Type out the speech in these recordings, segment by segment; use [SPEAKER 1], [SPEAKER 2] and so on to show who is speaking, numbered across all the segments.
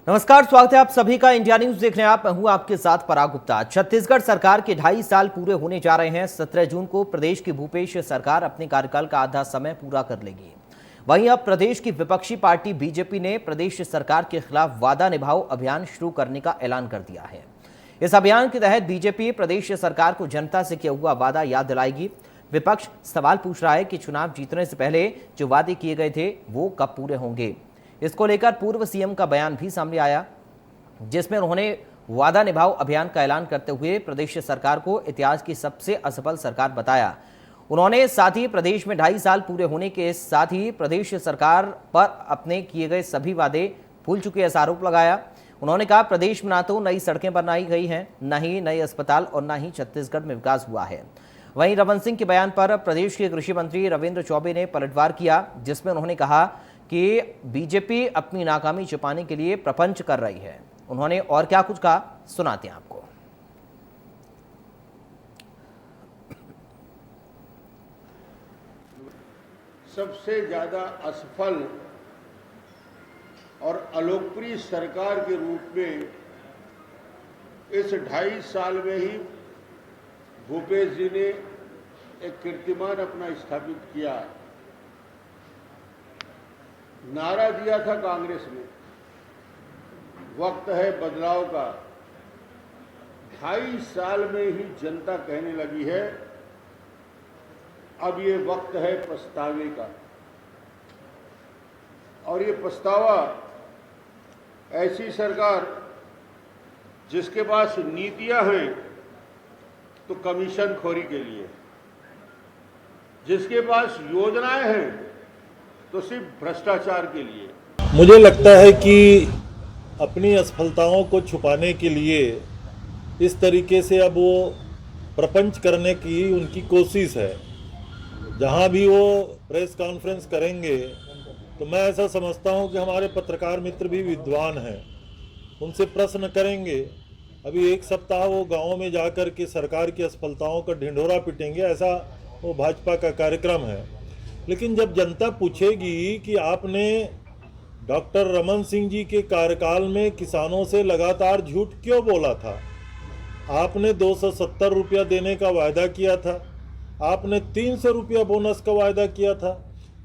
[SPEAKER 1] नमस्कार, स्वागत है आप सभी का इंडिया न्यूज देखने। मैं हूं आपके साथ पराग गुप्ता। छत्तीसगढ़ सरकार के 2.5 साल पूरे होने जा रहे हैं। 17 जून को प्रदेश की भूपेश सरकार अपने कार्यकाल का आधा समय पूरा कर लेगी। वहीं अब प्रदेश की विपक्षी पार्टी बीजेपी ने प्रदेश सरकार के खिलाफ वादा निभाओ अभियान शुरू करने का ऐलान कर दिया है। इस अभियान के तहत बीजेपी प्रदेश सरकार को जनता से किया हुआ वादा याद दिलाएगी। विपक्ष सवाल पूछ रहा है कि चुनाव जीतने से पहले जो वादे किए गए थे वो कब पूरे होंगे। इसको लेकर पूर्व सीएम का बयान भी सामने आया, जिसमें उन्होंने वादा निभाओ अभियान का ऐलान करते हुए प्रदेश सरकार को इतिहास की सबसे असफल सरकार बताया। उन्होंने साथ ही प्रदेश में 2.5 साल पूरे होने के साथ ही प्रदेश सरकार पर अपने किए गए सभी वादे भूल चुके ऐसा आरोप लगाया। उन्होंने कहा, प्रदेश में ना तो नई सड़कें बनाई गई हैं, न ही नए अस्पताल और न ही छत्तीसगढ़ में विकास हुआ है। वहीं रमन सिंह के बयान पर प्रदेश के कृषि मंत्री रविंद्र चौबे ने पलटवार किया, जिसमें उन्होंने कहा कि बीजेपी अपनी नाकामी छिपाने के लिए प्रपंच कर रही है। उन्होंने और क्या कुछ कहा, सुनाते हैं आपको।
[SPEAKER 2] सबसे ज्यादा असफल और अलोकप्रिय सरकार के रूप में इस 2.5 साल में ही भूपेश जी ने एक कीर्तिमान अपना स्थापित किया। नारा दिया था कांग्रेस ने, वक्त है बदलाव का। 2.5 साल में ही जनता कहने लगी है अब ये वक्त है पछतावे का। और ये पछतावा ऐसी सरकार जिसके पास नीतियां हैं तो कमीशन खोरी के लिए, जिसके पास योजनाएं हैं तो सिर्फ भ्रष्टाचार के लिए।
[SPEAKER 3] मुझे लगता है कि अपनी असफलताओं को छुपाने के लिए इस तरीके से अब वो प्रपंच करने की उनकी कोशिश है। जहाँ भी वो प्रेस कॉन्फ्रेंस करेंगे तो मैं ऐसा समझता हूँ कि हमारे पत्रकार मित्र भी विद्वान हैं, उनसे प्रश्न करेंगे। अभी 1 सप्ताह वो गाँव में जाकर के सरकार की असफलताओं का ढिंढोरा पीटेंगे, ऐसा वो भाजपा का कार्यक्रम है। लेकिन जब जनता पूछेगी कि आपने डॉक्टर रमन सिंह जी के कार्यकाल में किसानों से लगातार झूठ क्यों बोला था, आपने 270 रुपया देने का वायदा किया था, आपने 300 रुपया बोनस का वायदा किया था,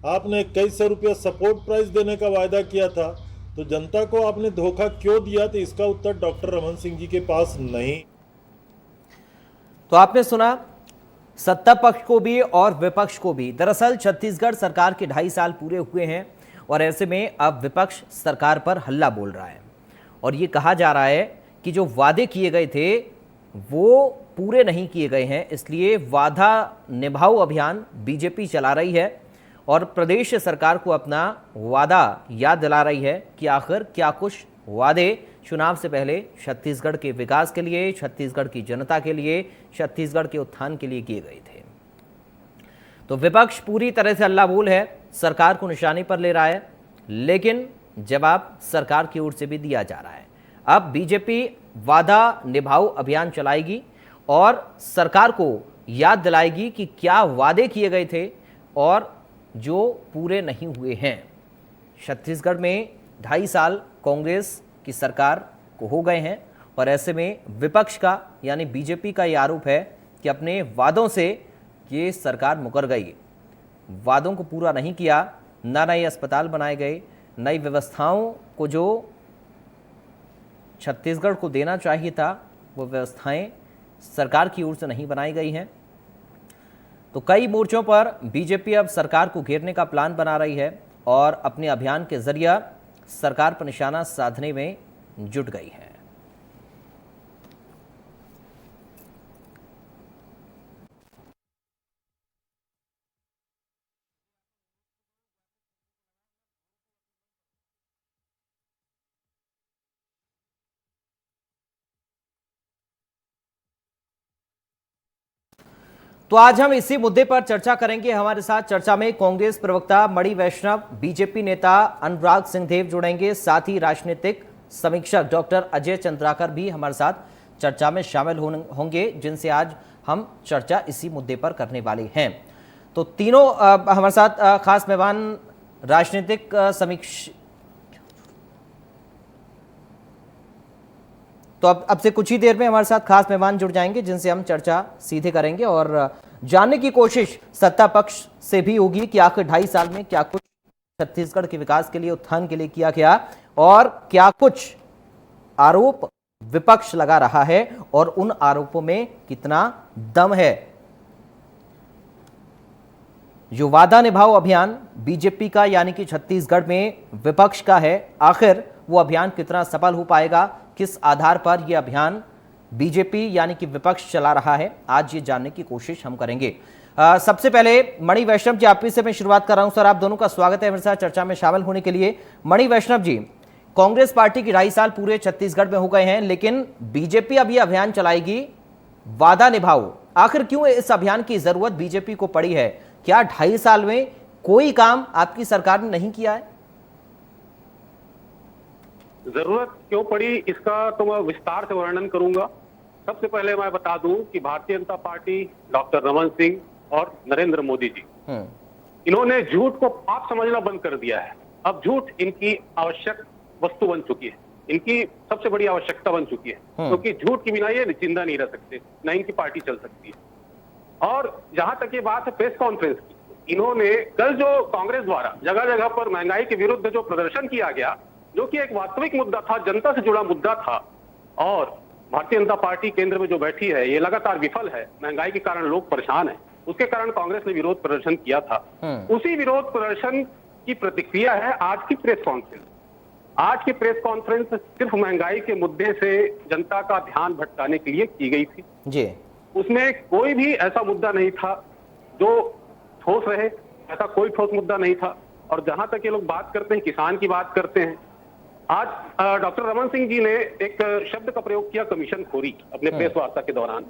[SPEAKER 3] आपने 2100 रुपया सपोर्ट प्राइस देने का वायदा किया था, तो जनता को आपने धोखा क्यों दिया? तो इसका उत्तर डॉक्टर रमन सिंह जी के पास नहीं।
[SPEAKER 1] तो आपने सुना, सत्ता पक्ष को भी और विपक्ष को भी। दरअसल छत्तीसगढ़ सरकार के 2.5 साल पूरे हुए हैं और ऐसे में अब विपक्ष सरकार पर हल्ला बोल रहा है और ये कहा जा रहा है कि जो वादे किए गए थे वो पूरे नहीं किए गए हैं, इसलिए वादा निभाओ अभियान बीजेपी चला रही है और प्रदेश सरकार को अपना वादा याद दिला रही है कि आखिर क्या कुछ वादे चुनाव से पहले छत्तीसगढ़ के विकास के लिए, छत्तीसगढ़ की जनता के लिए, छत्तीसगढ़ के उत्थान के लिए किए गए थे। तो विपक्ष पूरी तरह से हल्ला बोल है, सरकार को निशाने पर ले रहा है, लेकिन जवाब सरकार की ओर से भी दिया जा रहा है। अब बीजेपी वादा निभाओ अभियान चलाएगी और सरकार को याद दिलाएगी कि क्या वादे किए गए थे और जो पूरे नहीं हुए हैं। छत्तीसगढ़ में 2.5 साल कांग्रेस की सरकार को हो गए हैं और ऐसे में विपक्ष का यानी बीजेपी का ये आरोप है कि अपने वादों से ये सरकार मुकर गई, वादों को पूरा नहीं किया, ना नए अस्पताल बनाए गए, नई व्यवस्थाओं को जो छत्तीसगढ़ को देना चाहिए था वो व्यवस्थाएं सरकार की ओर से नहीं बनाई गई हैं। तो कई मोर्चों पर बीजेपी अब सरकार को घेरने का प्लान बना रही है और अपने अभियान के जरिए सरकार पर निशाना साधने में जुट गई है। तो आज हम इसी मुद्दे पर चर्चा करेंगे। हमारे साथ चर्चा में कांग्रेस प्रवक्ता मणि वैष्णव, बीजेपी नेता अनुराग सिंहदेव जुड़ेंगे, साथ ही राजनीतिक समीक्षक डॉक्टर अजय चंद्राकर भी हमारे साथ चर्चा में शामिल होंगे, जिनसे आज हम चर्चा इसी मुद्दे पर करने वाले हैं। तो तीनों हमारे साथ खास मेहमान राजनीतिक समीक्षा तो अब से कुछ ही देर में हमारे साथ खास मेहमान जुड़ जाएंगे जिनसे हम चर्चा सीधे करेंगे और जानने की कोशिश सत्ता पक्ष से भी होगी कि आखिर 2.5 साल में क्या कुछ छत्तीसगढ़ के विकास के लिए, उत्थान के लिए किया गया और क्या कुछ आरोप विपक्ष लगा रहा है और उन आरोपों में कितना दम है। जो वादा निभाओ अभियान बीजेपी का यानी कि छत्तीसगढ़ में विपक्ष का है, आखिर वो अभियान कितना सफल हो पाएगा, किस आधार पर यह अभियान बीजेपी यानी कि विपक्ष चला रहा है, आज ये जानने की कोशिश हम करेंगे। सबसे पहले मणि वैष्णव जी, आप ही से मैं शुरुआत कर रहा हूं। सर, आप दोनों का स्वागत है मेरे साथ चर्चा में शामिल होने के लिए। मणि वैष्णव जी, कांग्रेस पार्टी की 2.5 साल पूरे छत्तीसगढ़ में हो गए हैं, लेकिन बीजेपी अब यह अभियान चलाएगी वादा निभाओ। आखिर क्यों इस अभियान की जरूरत बीजेपी को पड़ी है? क्या 2.5 साल में कोई काम आपकी सरकार ने नहीं किया है?
[SPEAKER 4] जरूरत क्यों पड़ी इसका तो मैं विस्तार से वर्णन करूंगा। सबसे पहले मैं बता दूं कि भारतीय जनता पार्टी, डॉक्टर रमन सिंह और नरेंद्र मोदी जी, इन्होंने झूठ को पाप समझना बंद कर दिया है। अब झूठ इनकी आवश्यक वस्तु बन चुकी है, इनकी सबसे बड़ी आवश्यकता बन चुकी है, क्योंकि झूठ के बिना ये जिंदा नहीं रह सकते, न इनकी पार्टी चल सकती है। और जहां तक ये बात है प्रेस कॉन्फ्रेंस की, इन्होंने कल जो कांग्रेस द्वारा जगह जगह पर महंगाई के विरुद्ध जो प्रदर्शन किया गया, जो कि एक वास्तविक मुद्दा था, जनता से जुड़ा मुद्दा था, और भारतीय जनता पार्टी केंद्र में जो बैठी है ये लगातार विफल है, महंगाई के कारण लोग परेशान हैं, उसके कारण कांग्रेस ने विरोध प्रदर्शन किया था। उसी विरोध प्रदर्शन की प्रतिक्रिया है आज की प्रेस कॉन्फ्रेंस। आज की प्रेस कॉन्फ्रेंस सिर्फ महंगाई के मुद्दे से जनता का ध्यान भटकाने के लिए की गई थी
[SPEAKER 1] जी।
[SPEAKER 4] उसमें कोई भी ऐसा मुद्दा नहीं था जो ठोस रहे, ऐसा कोई ठोस मुद्दा नहीं था। और जहां तक ये लोग बात करते हैं, किसान की बात करते हैं, आज डॉक्टर रमन सिंह जी ने एक शब्द का प्रयोग किया, कमीशन खोरी, अपने प्रेस वार्ता के दौरान।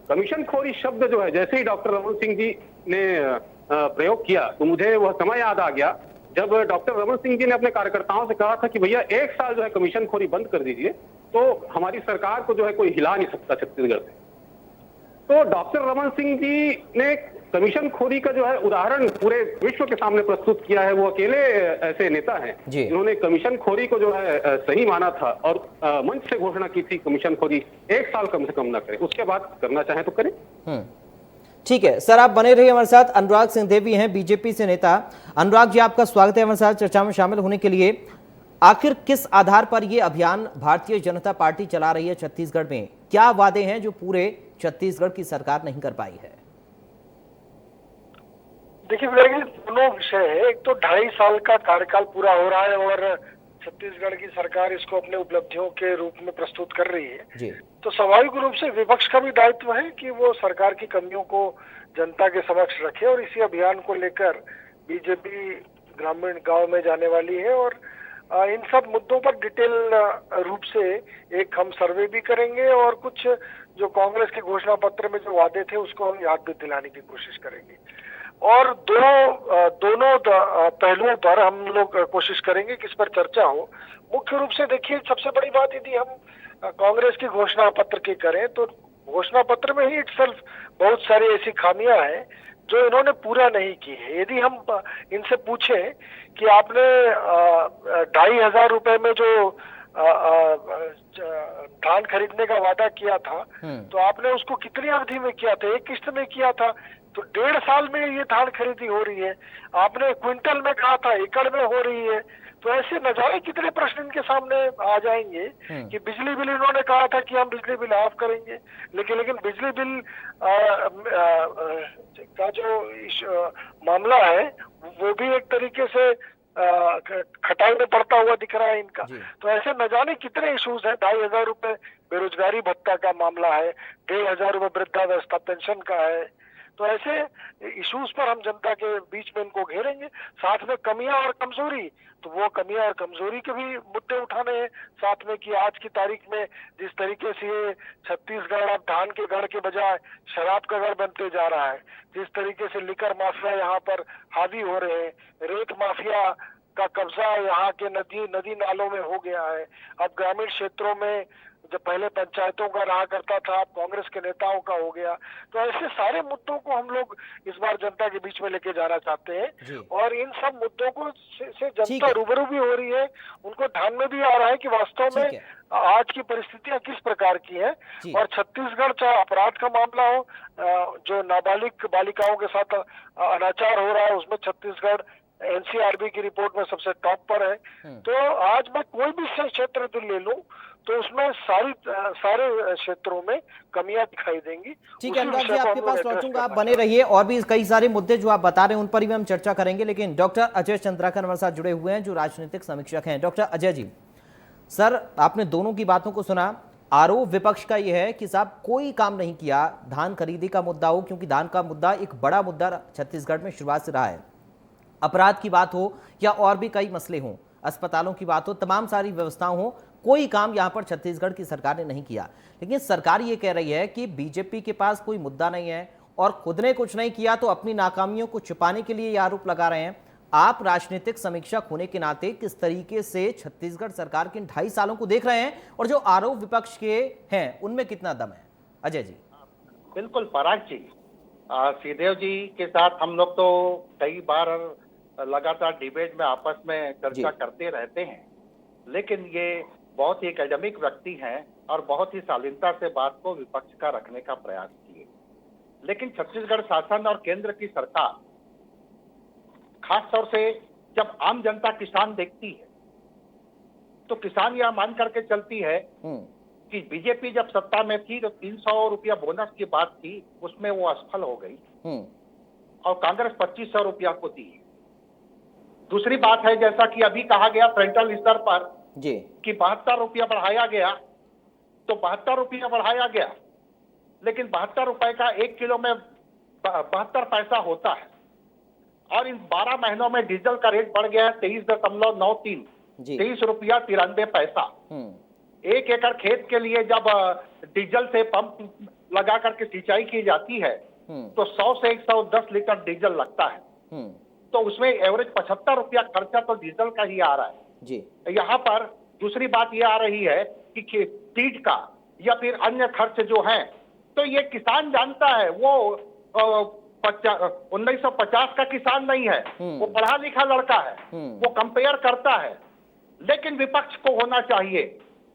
[SPEAKER 4] कमीशन खोरी शब्द जो है, जैसे ही डॉक्टर रमन सिंह जी ने प्रयोग किया तो मुझे वह समय याद आ गया जब डॉक्टर रमन सिंह जी ने अपने कार्यकर्ताओं से कहा था कि भैया 1 साल जो है कमीशन खोरी बंद कर दीजिए, तो हमारी सरकार को जो है कोई हिला नहीं सकता छत्तीसगढ़ से। तो डॉक्टर रमन सिंह जी ने कमीशन खोरी का जो है उदाहरण पूरे विश्व के सामने प्रस्तुत किया है। वो अकेले ऐसे नेता हैं जिन्होंने कमीशन खोरी को जो है सही माना था और मंच से घोषणा की थी कमीशन खोरी 1 साल कम से कम ना करें, उसके बाद करना चाहे तो करें।
[SPEAKER 1] ठीक है सर, आप बने रहिए हमारे साथ। अनुराग सिंहदेव हैं बीजेपी से नेता। अनुराग जी, आपका स्वागत है हमारे साथ चर्चा में शामिल होने के लिए। आखिर किस आधार पर यह अभियान भारतीय जनता पार्टी चला रही है छत्तीसगढ़ में? क्या वादे हैं जो पूरे छत्तीसगढ़ की सरकार नहीं कर पाई है?
[SPEAKER 5] देखिए, दोनों विषय है। एक तो 2.5 साल का कार्यकाल पूरा हो रहा है और छत्तीसगढ़ की सरकार इसको अपने उपलब्धियों के रूप में प्रस्तुत कर रही है जी। तो स्वाभाविक रूप से विपक्ष का भी दायित्व है कि वो सरकार की कमियों को जनता के समक्ष रखे, और इसी अभियान को लेकर बीजेपी ग्रामीण गांव में जाने वाली है और इन सब मुद्दों पर डिटेल रूप से एक हम सर्वे भी करेंगे और कुछ जो कांग्रेस के घोषणा पत्र में जो वादे थे उसको हम याद भी दिलाने की कोशिश करेंगे। और दोनों पहलुओं पर हम लोग कोशिश करेंगे कि इस पर चर्चा हो। मुख्य रूप से देखिए, सबसे बड़ी बात यदि हम कांग्रेस की घोषणा पत्र की करें तो घोषणा पत्र में ही इटसेल्फ बहुत सारी ऐसी खामियां हैं जो इन्होंने पूरा नहीं की है। यदि हम इनसे पूछें कि आपने 2,500 रुपए में जो धान खरीदने का वादा किया था तो आपने उसको कितनी अवधि में किया था? एक किस्त में किया था, तो 1.5 साल में ये धान खरीदी हो रही है। आपने क्विंटल में कहा था, एकड़ में हो रही है। तो ऐसे न जाने कितने प्रश्न इनके सामने आ जाएंगे कि बिजली बिल इन्होंने कहा था कि हम बिजली बिल ऑफ करेंगे, लेकिन बिजली बिल का जो मामला है वो भी एक तरीके से खटाई में पड़ता हुआ दिख रहा है इनका। तो ऐसे न जाने कितने इश्यूज हैं। 2,500 रुपए बेरोजगारी भत्ता का मामला है, 1,500 रुपए वृद्धावस्था पेंशन का है। तो ऐसे इश्यूज पर हम जनता के बीच में इनको घेरेंगे। साथ में कमियां और कमजोरी, तो वो कमियां और कमजोरी के भी मुद्दे उठाने हैं साथ में कि आज की तारीख में जिस तरीके से ये छत्तीसगढ़ अब धान के गढ़ के बजाय शराब का गढ़ बनते जा रहा है, जिस तरीके से लिकर माफिया यहाँ पर हावी हो रहे हैं, रेत माफिया का कब्जा यहाँ के नदी नालों में हो गया है। अब ग्रामीण क्षेत्रों में जब पहले पंचायतों का रहा करता था, अब कांग्रेस के नेताओं का हो गया। तो ऐसे सारे मुद्दों को हम लोग इस बार जनता के बीच में लेके जाना चाहते हैं और इन सब मुद्दों को से जनता रूबरू भी हो रही है, उनको ध्यान में भी आ रहा है कि वास्तव में आज की परिस्थितियां किस प्रकार की हैं। और छत्तीसगढ़ चाहे अपराध का मामला हो, जो नाबालिग बालिकाओं के साथ अनाचार हो रहा है, उसमें छत्तीसगढ़ एनसीआरबी की रिपोर्ट में सबसे टॉप पर है। तो आज मैं कोई भी क्षेत्र ले लूं तो उसमें सारे क्षेत्रों में कमियां दिखाई देंगी।
[SPEAKER 1] ठीक है अनुराग जी, आपके पास पहुंचूंगा, आप बने रहिए। और भी कई सारे मुद्दे जो आप बता रहे हैं उन पर भी हम चर्चा करेंगे, लेकिन डॉक्टर अजय चंद्राकर हमारे साथ जुड़े हुए हैं जो राजनीतिक समीक्षक हैं। डॉक्टर अजय जी, सर आपने दोनों की बातों को सुना। आरोप विपक्ष का यह है कि साहब कोई काम नहीं किया, धान खरीदी का मुद्दा हो, क्योंकि धान का मुद्दा एक बड़ा मुद्दा छत्तीसगढ़ में शुरुआत से रहा है, अपराध की बात हो या और भी कई मसले हों, अस्पतालों की बात हो, तमाम सारी व्यवस्थाओं हो, कोई काम यहां पर छत्तीसगढ़ की सरकार ने नहीं किया। लेकिन सरकार ये कह रही है कि बीजेपी के पास कोई मुद्दा नहीं है और खुद ने कुछ नहीं किया, तो अपनी नाकामियों को छुपाने के लिए ये आरोप लगा रहे हैं। आप राजनीतिक समीक्षक होने के नाते किस तरीके से छत्तीसगढ़ सरकार के 2.5 सालों को देख रहे हैं और जो आरोप विपक्ष के हैं उनमें कितना दम है? अजय जी।
[SPEAKER 6] बिल्कुल पराग जी, सीदेव जी के साथ हम लोग तो कई बार लगातार डिबेट में आपस में चर्चा करते रहते हैं, लेकिन ये बहुत ही एकेडमिक व्यक्ति हैं और बहुत ही शालीनता से बात को विपक्ष का रखने का प्रयास किए। लेकिन छत्तीसगढ़ शासन और केंद्र की सरकार, खास तौर से जब आम जनता किसान देखती है तो किसान यह मान करके चलती है कि बीजेपी जब सत्ता में थी तो 300 रुपया बोनस की बात थी, उसमें वो असफल हो गई और कांग्रेस 2500 रुपया को दी। दूसरी बात है, जैसा कि अभी कहा गया सेंट्रल स्तर पर जी कि 72 रुपया बढ़ाया गया, तो 72 रुपया बढ़ाया गया, लेकिन 72 रुपए का 1 किलो में 72 पैसा होता है और इन 12 महीनों में डीजल का रेट बढ़ गया है 23.93, 23 रुपया 93 पैसा। 1 एकड़ खेत के लिए जब डीजल से पंप लगा करके सिंचाई की जाती है तो 100 से 110 लीटर डीजल लगता है, तो उसमें एवरेज 75 रुपया खर्चा तो डीजल का ही आ रहा है जी। यहाँ पर दूसरी बात ये आ रही है कि सीड का या फिर अन्य खर्च जो है, तो ये किसान जानता है, वो 1950 का किसान नहीं है, वो पढ़ा लिखा लड़का है, वो कंपेयर करता है। लेकिन विपक्ष को होना चाहिए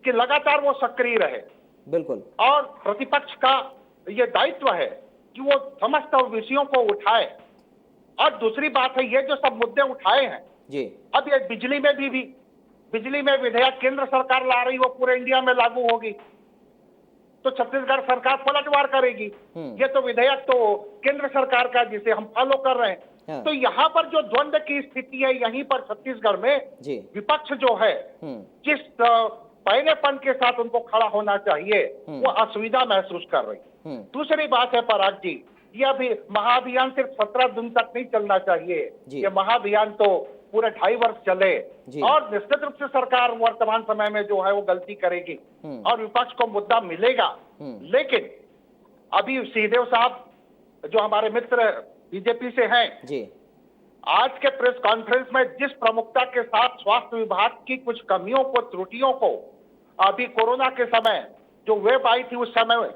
[SPEAKER 6] कि लगातार वो सक्रिय रहे, बिल्कुल, और प्रतिपक्ष का ये दायित्व है कि वो समस्त विषयों को उठाए। और दूसरी बात है, ये जो सब मुद्दे उठाए हैं जी, अब ये बिजली में विधेयक केंद्र सरकार ला रही, वो पूरे इंडिया में लागू होगी तो छत्तीसगढ़ सरकार पलटवार करेगी। ये तो विधेयक तो केंद्र सरकार का जिसे हम फॉलो कर रहे हैं। तो यहाँ पर जो द्वंद्व की स्थिति है, यहीं पर छत्तीसगढ़ में विपक्ष जो है, जिस पहलेपन के साथ उनको खड़ा होना चाहिए, वो असुविधा महसूस कर रही। दूसरी बात है पराग जी, यह भी महाअभियान सिर्फ 17 दिन तक नहीं चलना चाहिए, ये महाअभियान तो पूरे 2.5 वर्ष चले और निश्चित रूप से सरकार वर्तमान समय में जो है वो गलती करेगी और विपक्ष को मुद्दा मिलेगा। लेकिन अभी सीदेव साहब जो हमारे मित्र बीजेपी से हैं जी, आज के प्रेस कॉन्फ्रेंस में जिस प्रमुखता के साथ स्वास्थ्य विभाग की कुछ कमियों को, त्रुटियों को, अभी कोरोना के समय जो वेब आई थी उस समय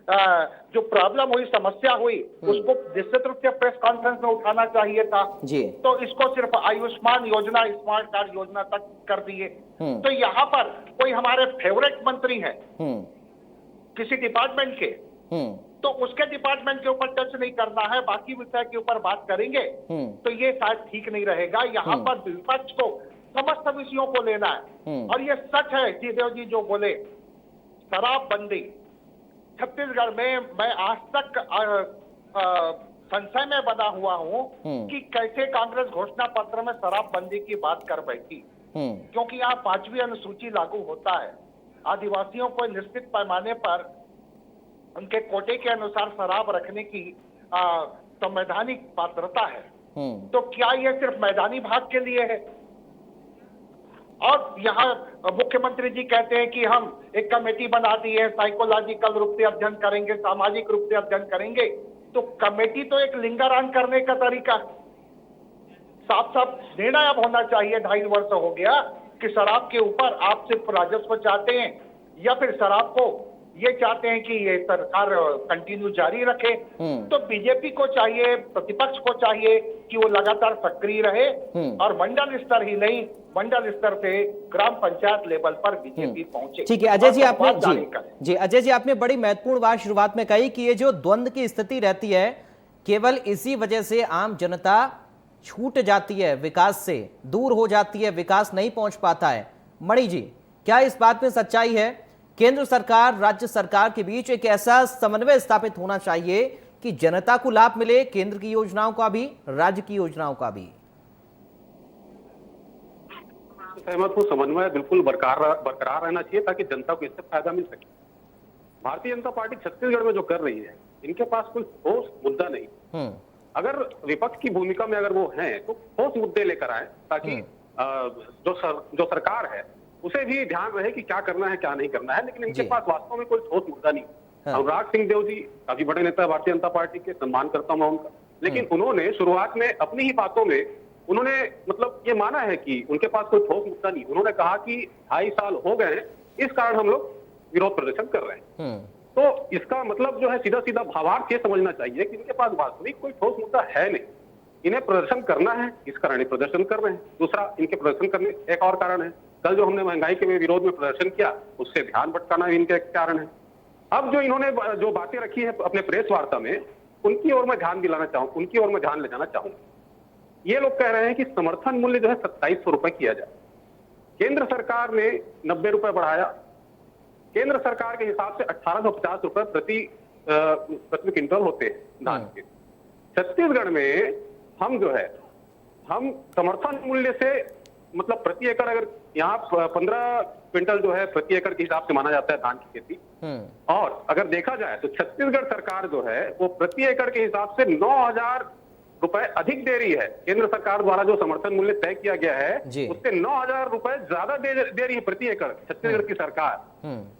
[SPEAKER 6] जो प्रॉब्लम हुई, समस्या हुई, उसको निश्चित रूप से प्रेस कॉन्फ्रेंस में उठाना चाहिए था जी। तो इसको सिर्फ आयुष्मान योजना, स्मार्ट कार्ड योजना तक कर दिए। तो यहाँ पर कोई हमारे फेवरेट मंत्री हैं किसी डिपार्टमेंट के, तो उसके डिपार्टमेंट के ऊपर टच नहीं करना है, बाकी विषय के ऊपर बात करेंगे, तो ये शायद ठीक नहीं रहेगा। यहाँ पर विपक्ष को समस्त विषयों को लेना है। और ये सच है सीदेव जी जो बोले, शराबबंदी छत्तीसगढ़ में मैं आज तक संशय में बना हुआ हूँ कि कैसे कांग्रेस घोषणा पत्र में शराबबंदी की बात कर बैठी, क्योंकि यहाँ 5वीं अनुसूची लागू होता है, आदिवासियों को निश्चित पैमाने पर उनके कोटे के अनुसार शराब रखने की संवैधानिक पात्रता है। तो क्या ये सिर्फ मैदानी भाग के लिए है? और यहाँ मुख्यमंत्री जी कहते हैं कि हम एक कमेटी बना दी है, साइकोलॉजिकल रूप से अध्ययन करेंगे, सामाजिक रूप से अध्ययन करेंगे। तो कमेटी तो एक लिंगारान करने का तरीका, साफ साफ निर्णय अब होना चाहिए। 2.5 वर्ष हो गया कि शराब के ऊपर आप सिर्फ राजस्व चाहते हैं, या फिर शराब को ये चाहते हैं कि ये सरकार कंटिन्यू जारी रखे। तो बीजेपी को चाहिए, प्रतिपक्ष को चाहिए कि वो लगातार सक्रिय रहे और मंडल स्तर ही नहीं, मंडल स्तर से ग्राम पंचायत लेवल पर बीजेपी पहुंचे।
[SPEAKER 1] ठीक है अजय जी, आपने जी अजय जी आपने बड़ी महत्वपूर्ण बात शुरुआत में कही कि ये जो द्वंद्व की स्थिति रहती है, केवल इसी वजह से आम जनता छूट जाती है, विकास से दूर हो जाती है, विकास नहीं पहुंच पाता है। मणि जी, क्या इस बात में सच्चाई है? केंद्र सरकार, राज्य सरकार के बीच एक ऐसा समन्वय स्थापित होना चाहिए कि जनता को लाभ मिले, केंद्र की योजनाओं का भी, राज्य की योजनाओं का भी।
[SPEAKER 4] सहमत हूँ, समन्वय बिल्कुल बरकरार रहना चाहिए ताकि जनता को इससे फायदा मिल सके। भारतीय जनता पार्टी छत्तीसगढ़ में जो कर रही है, इनके पास कोई ठोस मुद्दा नहीं। अगर विपक्ष की भूमिका में अगर वो हैं तो ठोस मुद्दे लेकर आए ताकि जो सरकार है उसे भी ध्यान रहे कि क्या करना है क्या नहीं करना है। लेकिन इनके पास वास्तव में कोई ठोस मुद्दा नहीं। अनुराग सिंह देव जी काफी बड़े नेता है भारतीय जनता पार्टी के, सम्मान करता हूं उनका, लेकिन उन्होंने शुरुआत में अपनी ही बातों में उन्होंने मतलब ये माना है कि उनके पास कोई ठोस मुद्दा नहीं। उन्होंने कहा कि 2.5 साल हो गए हैं, इस कारण हम लोग विरोध प्रदर्शन कर रहे हैं। तो इसका मतलब जो है सीधा सीधा भावार्थ ये समझना चाहिए कि इनके पास वास्तविक कोई ठोस मुद्दा है नहीं, इन्हें प्रदर्शन करना है, इस कारण ये प्रदर्शन कर रहे हैं। दूसरा, इनके प्रदर्शन करने एक और कारण है, कल जो हमने महंगाई के विरोध में प्रदर्शन किया उससे ध्यान भटकाना भी इनका एक कारण है। अब जो इन्होंने जो बातें रखी है अपने प्रेस वार्ता में, उनकी ओर मैं ध्यान दिलाना चाहूँ, उनकी ओर मैं ध्यान ले जाना चाहूँ। ये लोग कह रहे हैं कि समर्थन मूल्य जो है 2700 रुपए किया जाए। केंद्र सरकार ने 90 रुपए बढ़ाया। केंद्र सरकार के हिसाब से 1850 रुपए प्रति क्विंटल होते हैं धान के। छत्तीसगढ़ में हम जो है हम समर्थन मूल्य से मतलब प्रति एकड़, अगर यहाँ 15 क्विंटल जो है प्रति एकड़ के हिसाब से माना जाता है धान की खेती, और अगर देखा जाए तो छत्तीसगढ़ सरकार जो है वो प्रति एकड़ के हिसाब से 9000 रुपए अधिक दे रही है। केंद्र सरकार द्वारा जो समर्थन मूल्य तय किया गया है उससे 9000 रुपए ज्यादा दे रही है प्रति एकड़ छत्तीसगढ़ की सरकार।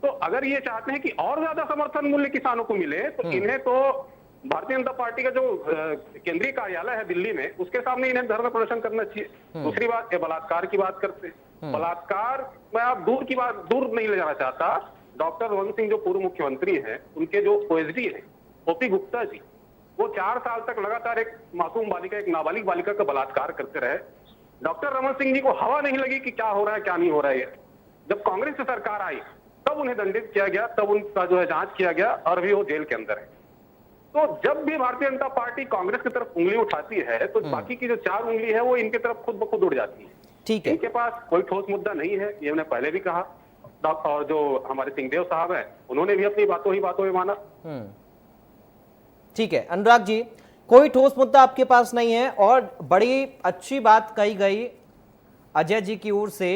[SPEAKER 4] तो अगर ये चाहते हैं कि और ज्यादा समर्थन मूल्य किसानों को मिले तो इन्हें तो भारतीय जनता पार्टी का जो केंद्रीय कार्यालय है दिल्ली में, उसके सामने इन्हें धरना प्रदर्शन करना चाहिए। दूसरी बात, ये बलात्कार की बात करते हैं। बलात्कार मैं आप दूर नहीं ले जाना चाहता। डॉक्टर रमन सिंह जो पूर्व मुख्यमंत्री हैं, उनके जो ओएसडी है ओपी गुप्ता जी, वो 4 साल तक लगातार एक मासूम बालिका, एक नाबालिग बालिका का बलात्कार करते रहे। डॉक्टर रमन सिंह जी को हवा नहीं लगी कि क्या हो रहा है क्या नहीं हो रहा है। जब कांग्रेस की सरकार आई तब उन्हें दंडित किया गया, तब उनका जो है जांच किया गया और अभी वो जेल के अंदर है। तो जब भी भारतीय जनता पार्टी कांग्रेस की तरफ उंगली उठाती है तो बाकी की जो 4 उंगली है वो इनकी तरफ खुद ब खुद उड़ जाती है।
[SPEAKER 1] ठीक है,
[SPEAKER 4] इनके पास कोई ठोस मुद्दा नहीं है, ये मैंने पहले भी कहा। और जो हमारे सिंहदेव साहब हैं, उन्होंने भी अपनी बातों में माना।
[SPEAKER 1] ठीक है अनुराग जी, कोई ठोस मुद्दा आपके पास नहीं है, और बड़ी अच्छी बात कही गई अजय जी की ओर से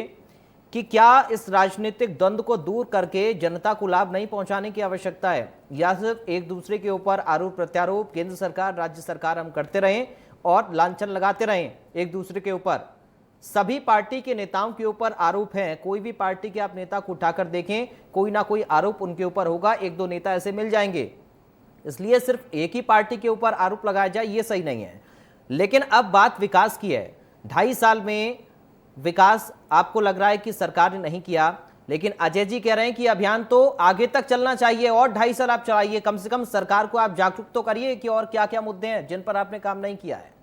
[SPEAKER 1] कि क्या इस राजनीतिक द्वंद्व को दूर करके जनता को लाभ नहीं पहुंचाने की आवश्यकता है, या सिर्फ एक दूसरे के ऊपर आरोप प्रत्यारोप केंद्र सरकार राज्य सरकार हम करते रहें और लांछन लगाते रहें एक दूसरे के ऊपर। सभी पार्टी के नेताओं के ऊपर आरोप हैं, कोई भी पार्टी के आप नेता को उठाकर देखें, कोई ना कोई आरोप उनके ऊपर होगा, 1-2 नेता ऐसे मिल जाएंगे। इसलिए सिर्फ एक ही पार्टी के ऊपर आरोप लगाया जाए ये सही नहीं है। लेकिन अब बात विकास की है। 2.5 साल में विकास आपको लग रहा है कि सरकार ने नहीं किया, लेकिन अजय जी कह रहे हैं कि अभियान तो आगे तक चलना चाहिए और 2.5 साल आप चलाइए, कम से कम सरकार को आप जागरूक तो करिए कि और क्या क्या मुद्दे हैं जिन पर आपने काम नहीं किया है।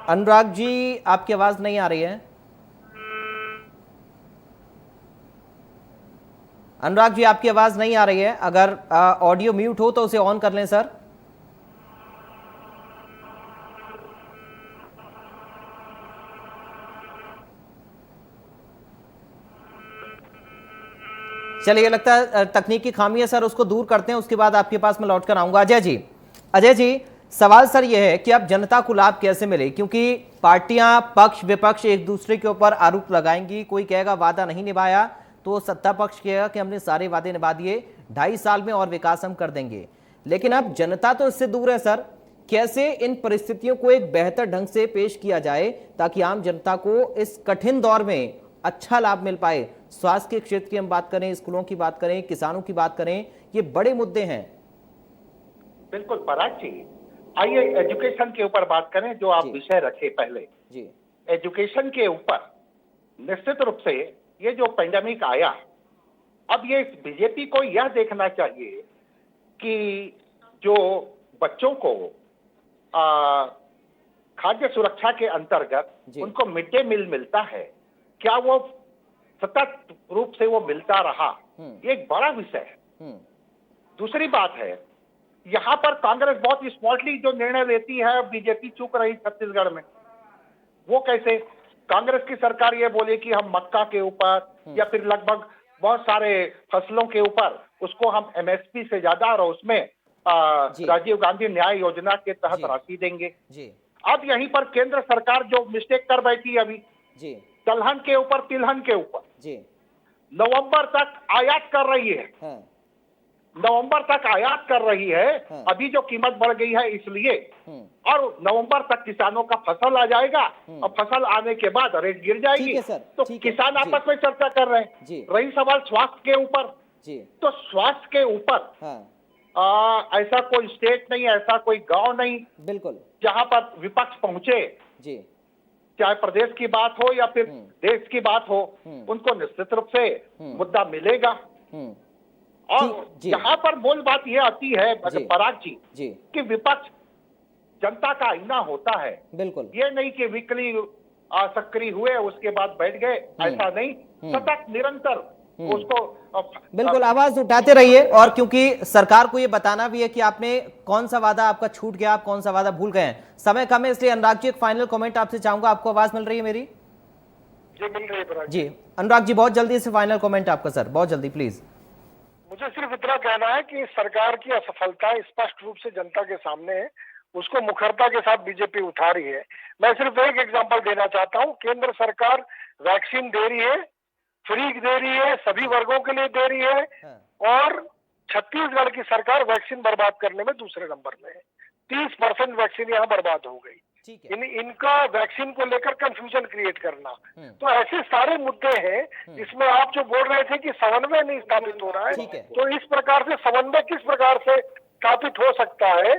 [SPEAKER 1] अनुराग जी आपकी आवाज नहीं आ रही है। अनुराग जी आपकी आवाज नहीं आ रही है, अगर ऑडियो म्यूट हो तो उसे ऑन कर लें सर। चलिए, लगता है तकनीकी खामी है सर, उसको दूर करते हैं, उसके बाद आपके पास मैं लौट कर आऊंगा। अजय जी सवाल सर यह है कि अब जनता को लाभ कैसे मिले, क्योंकि पार्टियां पक्ष विपक्ष एक दूसरे के ऊपर आरोप लगाएंगी। कोई कहेगा वादा नहीं निभाया तो सत्ता पक्ष कहेगा कि हमने सारे वादे निभा दिए, 2.5 साल में और विकास हम कर देंगे। लेकिन अब जनता तो इससे दूर है सर। कैसे इन परिस्थितियों को एक बेहतर ढंग से पेश किया जाए ताकि आम जनता को इस कठिन दौर में अच्छा लाभ मिल पाए? स्वास्थ्य के क्षेत्र की हम बात करें, स्कूलों की बात करें, किसानों की बात करें, ये बड़े मुद्दे हैं।
[SPEAKER 6] बिल्कुल पराग जी, आइए एजुकेशन के ऊपर बात करें, जो आप विषय रखे पहले
[SPEAKER 1] जी।
[SPEAKER 6] एजुकेशन के ऊपर निश्चित रूप से ये जो पेंडेमिक आया, अब ये बीजेपी को यह देखना चाहिए कि जो बच्चों को खाद्य सुरक्षा के अंतर्गत उनको मिड डे मील मिलता है, क्या वो सतत रूप से वो मिलता रहा, ये एक बड़ा विषय है। दूसरी बात है, यहाँ पर कांग्रेस बहुत स्मार्टली जो निर्णय लेती है, बीजेपी चूक रही छत्तीसगढ़ में। वो कैसे? कांग्रेस की सरकार ये बोले कि हम मक्का के ऊपर या फिर लगभग बहुत सारे फसलों के ऊपर उसको हम एमएसपी से ज्यादा और उसमें राजीव गांधी न्याय योजना के तहत राशि देंगे। अब यहीं पर केंद्र सरकार जो मिस्टेक कर बैठी अभी दलहन के ऊपर, तिलहन के ऊपर नवंबर तक आयात कर रही है, नवंबर तक आयात कर रही है। अभी जो कीमत बढ़ गई है इसलिए, और नवंबर तक किसानों का फसल आ जाएगा और फसल आने के बाद रेट गिर जाएगी। तो किसान आपस में चर्चा कर रहे हैं। रही सवाल स्वास्थ्य के ऊपर, तो स्वास्थ्य के ऊपर ऐसा कोई स्टेट नहीं, ऐसा कोई गांव नहीं
[SPEAKER 1] बिल्कुल
[SPEAKER 6] जहां पर विपक्ष पहुंचे, चाहे प्रदेश की बात हो या फिर देश की बात हो, उनको निश्चित रूप से मुद्दा मिलेगा। और यहाँ पर मूल बात यह आती है पराग जी कि विपक्ष जनता का आईना होता है।
[SPEAKER 1] बिल्कुल,
[SPEAKER 6] ये नहीं कि वीकली सक्रिय हुए उसके बाद बैठ गए, ऐसा नहीं, सतत निरंतर उसको
[SPEAKER 1] बिल्कुल आवाज उठाते रहिए। और क्योंकि सरकार को ये बताना भी है कि आपने कौन सा वादा आपका छूट गया, आप कौन सा वादा भूल गए हैं। समय कम है, इसलिए अनुराग जी एक फाइनल कमेंट आपसे चाहूंगा। आपको आवाज मिल रही है मेरी?
[SPEAKER 5] जी मिल रही है
[SPEAKER 1] जी अनुराग जी, बहुत जल्दी से फाइनल कमेंट आपका सर, बहुत जल्दी प्लीज।
[SPEAKER 5] मुझे सिर्फ इतना कहना है कि सरकार की असफलताएं स्पष्ट रूप से जनता के सामने है, उसको मुखरता के साथ बीजेपी उठा रही है। मैं सिर्फ एक एग्जांपल देना चाहता हूं, केंद्र सरकार वैक्सीन दे रही है, फ्री दे रही है, सभी वर्गों के लिए दे रही है, और छत्तीसगढ़ की सरकार वैक्सीन बर्बाद करने में दूसरे नंबर में है। 30% वैक्सीन यहाँ बर्बाद हो गई। इनका वैक्सीन को लेकर कंफ्यूजन क्रिएट करना, तो ऐसे सारे मुद्दे हैं जिसमें आप जो बोल रहे थे कि समन्वय नहीं स्थापित हो रहा है, तो इस प्रकार से समन्वय किस प्रकार से स्थापित हो सकता है,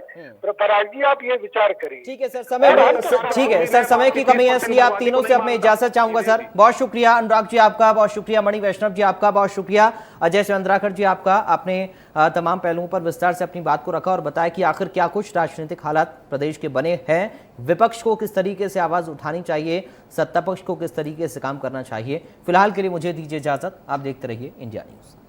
[SPEAKER 5] पराग जी आप ये विचार करिए।
[SPEAKER 1] ठीक है सर, समय ठीक है सर, समय की कमी है इसलिए आप तीनों से अब मैं इजाजत चाहूंगा सर। बहुत शुक्रिया अनुराग जी आपका, बहुत शुक्रिया मणि वैष्णव जी आपका, बहुत शुक्रिया अजय चंद्राकर जी आपका। आपने तमाम पहलुओं पर विस्तार से अपनी बात को रखा और बताया कि आखिर क्या कुछ राजनीतिक हालात प्रदेश के बने हैं, विपक्ष को किस तरीके से आवाज उठानी चाहिए, सत्ता पक्ष को किस तरीके से काम करना चाहिए। फिलहाल के लिए मुझे दीजिए इजाजत, आप देखते रहिए इंडिया न्यूज।